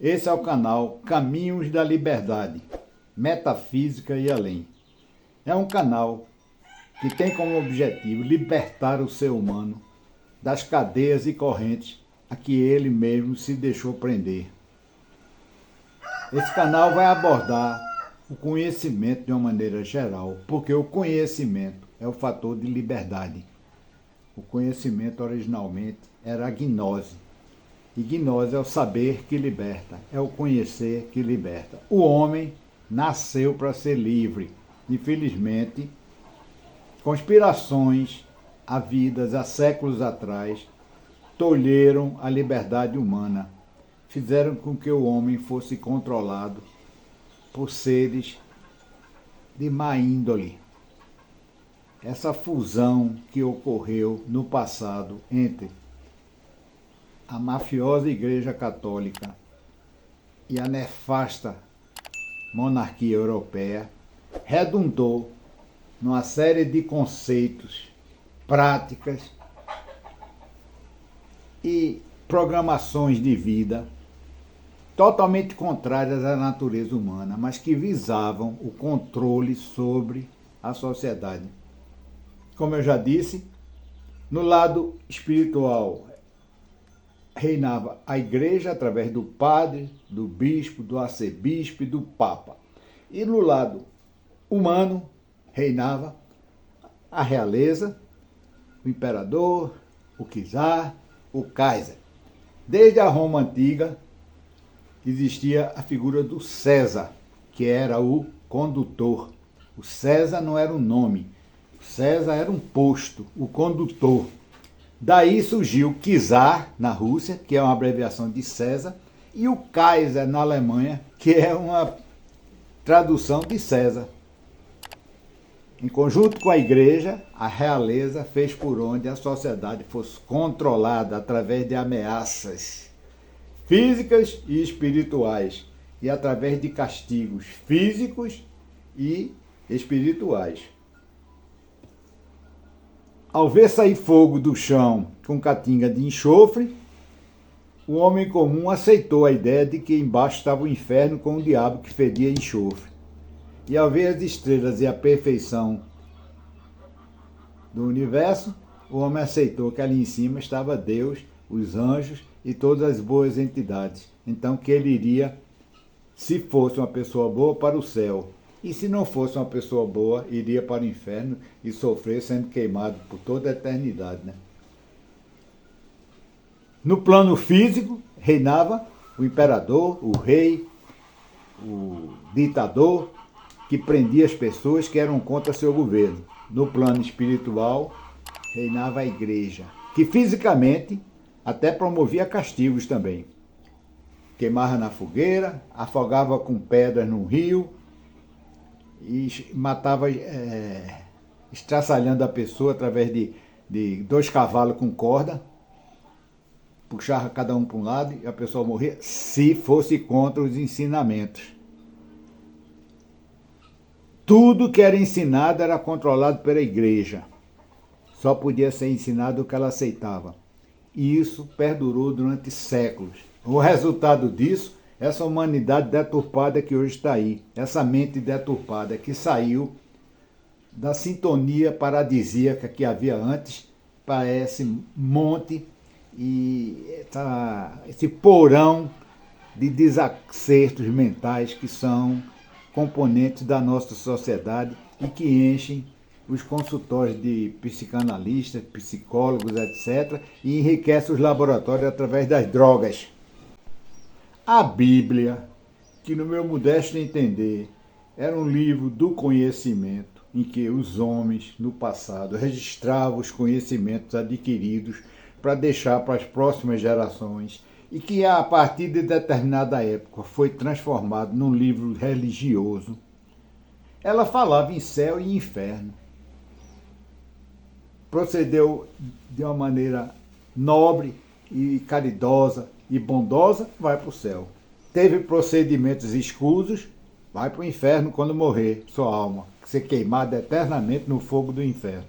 Esse é o canal Caminhos da Liberdade, Metafísica e Além. É um canal que tem como objetivo libertar o ser humano das cadeias e correntes a que ele mesmo se deixou prender. Esse canal vai abordar o conhecimento de uma maneira geral, porque o conhecimento é o fator de liberdade. O conhecimento originalmente era a gnose. E gnose é o saber que liberta, é o conhecer que liberta. O homem nasceu para ser livre. Infelizmente, conspirações havidas há séculos atrás tolheram a liberdade humana, fizeram com que o homem fosse controlado por seres de má índole. Essa fusão que ocorreu no passado entre a mafiosa Igreja Católica e a nefasta monarquia europeia redundou numa série de conceitos, práticas e programações de vida totalmente contrárias à natureza humana, mas que visavam o controle sobre a sociedade. Como eu já disse, no lado espiritual reinava a igreja através do padre, do bispo, do arcebispo e do papa. E no lado humano reinava a realeza, o imperador, o czar, o Kaiser. Desde a Roma antiga existia a figura do César, que era o condutor. O César não era um nome, o César era um posto, o condutor. Daí surgiu o czar na Rússia, que é uma abreviação de César, e o Kaiser na Alemanha, que é uma tradução de César. Em conjunto com a igreja, a realeza fez por onde a sociedade fosse controlada através de ameaças físicas e espirituais e através de castigos físicos e espirituais. Ao ver sair fogo do chão com catinga de enxofre, o homem comum aceitou a ideia de que embaixo estava o inferno com o diabo que fedia enxofre. E ao ver as estrelas e a perfeição do universo, o homem aceitou que ali em cima estava Deus, os anjos e todas as boas entidades. Então que ele iria, se fosse uma pessoa boa, para o céu. E se não fosse uma pessoa boa, iria para o inferno e sofrer sendo queimado por toda a eternidade, né? No plano físico, reinava o imperador, o rei, o ditador, que prendia as pessoas que eram contra seu governo. No plano espiritual, reinava a igreja, que fisicamente até promovia castigos também. Queimava na fogueira, afogava com pedras no rio e matava estraçalhando a pessoa através de 2 cavalos com corda, puxava cada um para um lado e a pessoa morria se fosse contra os ensinamentos. Tudo que era ensinado era controlado pela igreja. Só podia ser ensinado o que ela aceitava. E isso perdurou durante séculos. O resultado disso, essa humanidade deturpada que hoje está aí, essa mente deturpada que saiu da sintonia paradisíaca que havia antes para esse monte e esse porão de desacertos mentais que são componentes da nossa sociedade e que enchem os consultórios de psicanalistas, psicólogos, etc., e enriquecem os laboratórios através das drogas. A Bíblia, que no meu modesto entender, era um livro do conhecimento, em que os homens, no passado, registravam os conhecimentos adquiridos para deixar para as próximas gerações, e que a partir de determinada época foi transformado num livro religioso. Ela falava em céu e inferno. Procedeu de uma maneira nobre e caridosa e bondosa, vai para o céu. Teve procedimentos escusos, vai para o inferno quando morrer sua alma, ser queimada eternamente no fogo do inferno.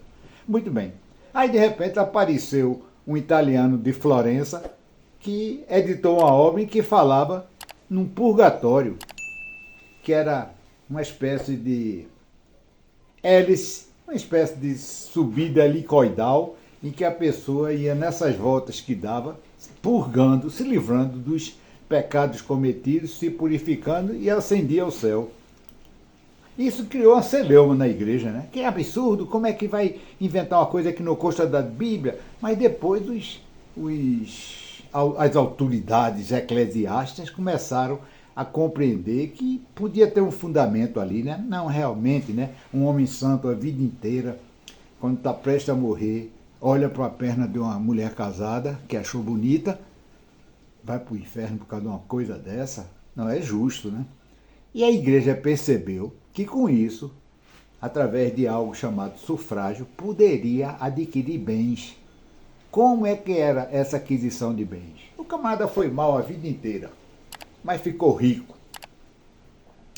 Muito bem. Aí de repente apareceu um italiano de Florença que editou uma obra em que falava num purgatório, que era uma espécie de hélice, uma espécie de subida helicoidal, em que a pessoa ia nessas voltas que dava, purgando, se livrando dos pecados cometidos, se purificando e ascendia ao céu. Isso criou uma celeuma na igreja, né? Que absurdo, como é que vai inventar uma coisa que não consta da Bíblia? Mas depois as autoridades eclesiásticas começaram a compreender que podia ter um fundamento ali, né? Não, realmente, né? Um homem santo a vida inteira, quando está prestes a morrer, olha para a perna de uma mulher casada, que achou bonita, vai para o inferno por causa de uma coisa dessa? Não é justo, né? E a igreja percebeu que com isso, através de algo chamado sufrágio, poderia adquirir bens. Como é que era essa aquisição de bens? O camarada foi mal a vida inteira, mas ficou rico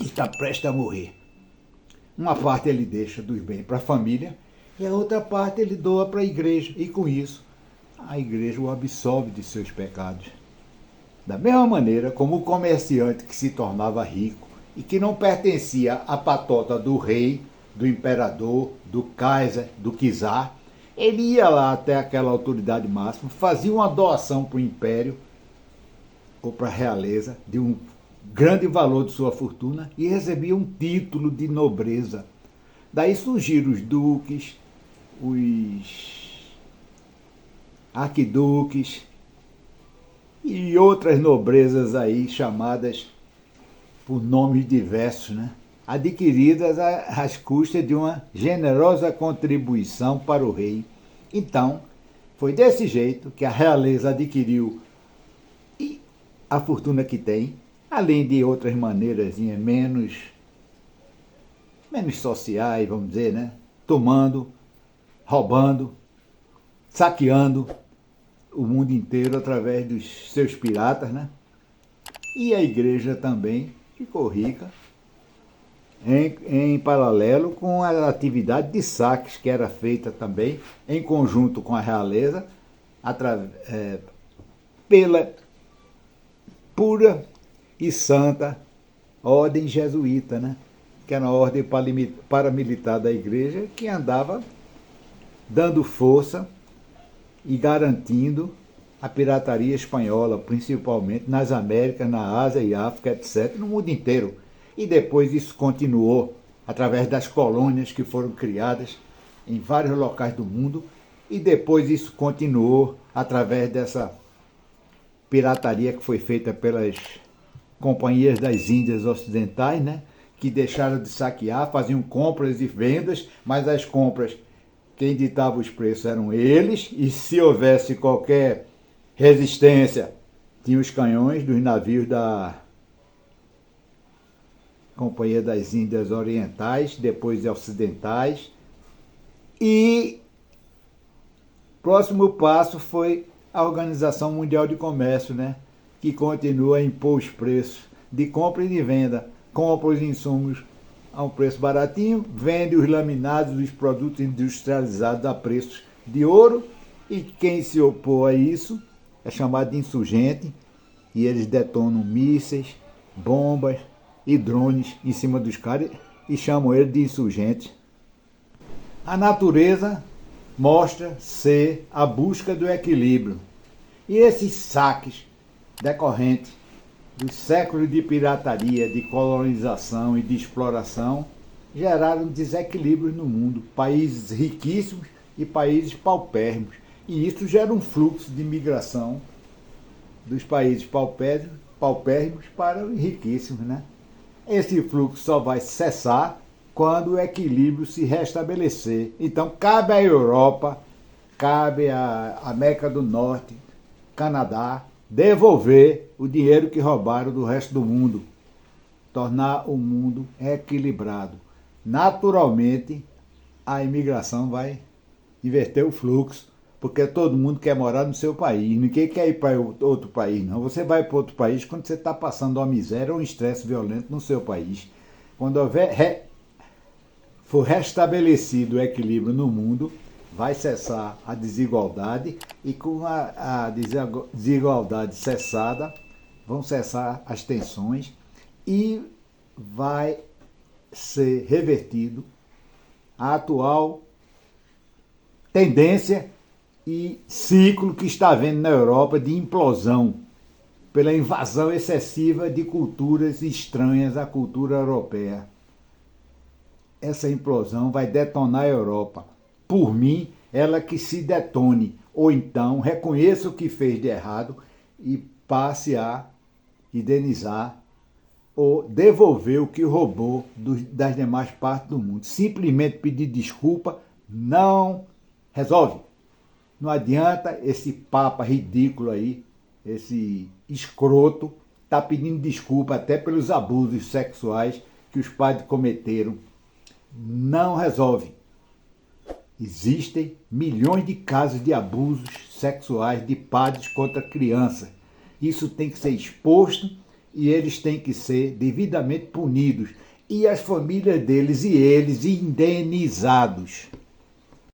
e está prestes a morrer. Uma parte ele deixa dos bens para a família e a outra parte ele doa para a igreja. E com isso, a igreja o absolve de seus pecados. Da mesma maneira como o comerciante que se tornava rico e que não pertencia à patota do rei, do imperador, do Kaiser, do czar, ele ia lá até aquela autoridade máxima, fazia uma doação para o império ou para a realeza de um grande valor de sua fortuna e recebia um título de nobreza. Daí surgiram os duques, os arquiduques e outras nobrezas aí chamadas por nomes diversos, né? Adquiridas às custas de uma generosa contribuição para o rei. Então, foi desse jeito que a realeza adquiriu a fortuna que tem, além de outras maneiras menos sociais, vamos dizer, né? Tomando, roubando, saqueando o mundo inteiro através dos seus piratas, né? E a igreja também ficou rica em paralelo com a atividade de saques que era feita também em conjunto com a realeza pela pura e santa ordem jesuíta, né? Que era a ordem paramilitar da igreja que andava dando força e garantindo a pirataria espanhola, principalmente nas Américas, na Ásia e África, etc., no mundo inteiro. E depois isso continuou através das colônias que foram criadas em vários locais do mundo, e depois isso continuou através dessa pirataria que foi feita pelas companhias das Índias Ocidentais, né? Que deixaram de saquear, faziam compras e vendas, mas as compras, quem ditava os preços eram eles, e se houvesse qualquer resistência, tinha os canhões dos navios da Companhia das Índias Orientais, depois Ocidentais, e próximo passo foi a Organização Mundial de Comércio, né? Que continua a impor os preços de compra e de venda, compra os insumos a um preço baratinho, vende os laminados, os produtos industrializados a preços de ouro, e quem se opor a isso é chamado de insurgente, e eles detonam mísseis, bombas e drones em cima dos caras e chamam ele de insurgente. A natureza mostra ser a busca do equilíbrio. E esses saques decorrentes dos séculos de pirataria, de colonização e de exploração geraram desequilíbrios no mundo, países riquíssimos e países paupérrimos. E isso gera um fluxo de migração dos países paupérrimos para os riquíssimos, né? Esse fluxo só vai cessar quando o equilíbrio se restabelecer. Então, cabe à Europa, cabe à América do Norte, Canadá, devolver o dinheiro que roubaram do resto do mundo, tornar o mundo equilibrado. Naturalmente, a imigração vai inverter o fluxo, porque todo mundo quer morar no seu país, ninguém quer ir para outro país, não. Você vai para outro país quando você está passando uma miséria ou um estresse violento no seu país. Quando for restabelecido o equilíbrio no mundo, vai cessar a desigualdade, e com a desigualdade cessada, vão cessar as tensões e vai ser revertido a atual tendência e ciclo que está havendo na Europa de implosão pela invasão excessiva de culturas estranhas à cultura europeia. Essa implosão vai detonar a Europa. Por mim, ela que se detone, ou então reconheça o que fez de errado e passe a indenizar ou devolver o que roubou das demais partes do mundo. Simplesmente pedir desculpa não resolve. Não adianta esse papa ridículo aí, esse escroto, tá pedindo desculpa até pelos abusos sexuais que os padres cometeram. Não resolve. Existem milhões de casos de abusos sexuais de padres contra crianças. Isso tem que ser exposto e eles têm que ser devidamente punidos. E as famílias deles e eles indenizados.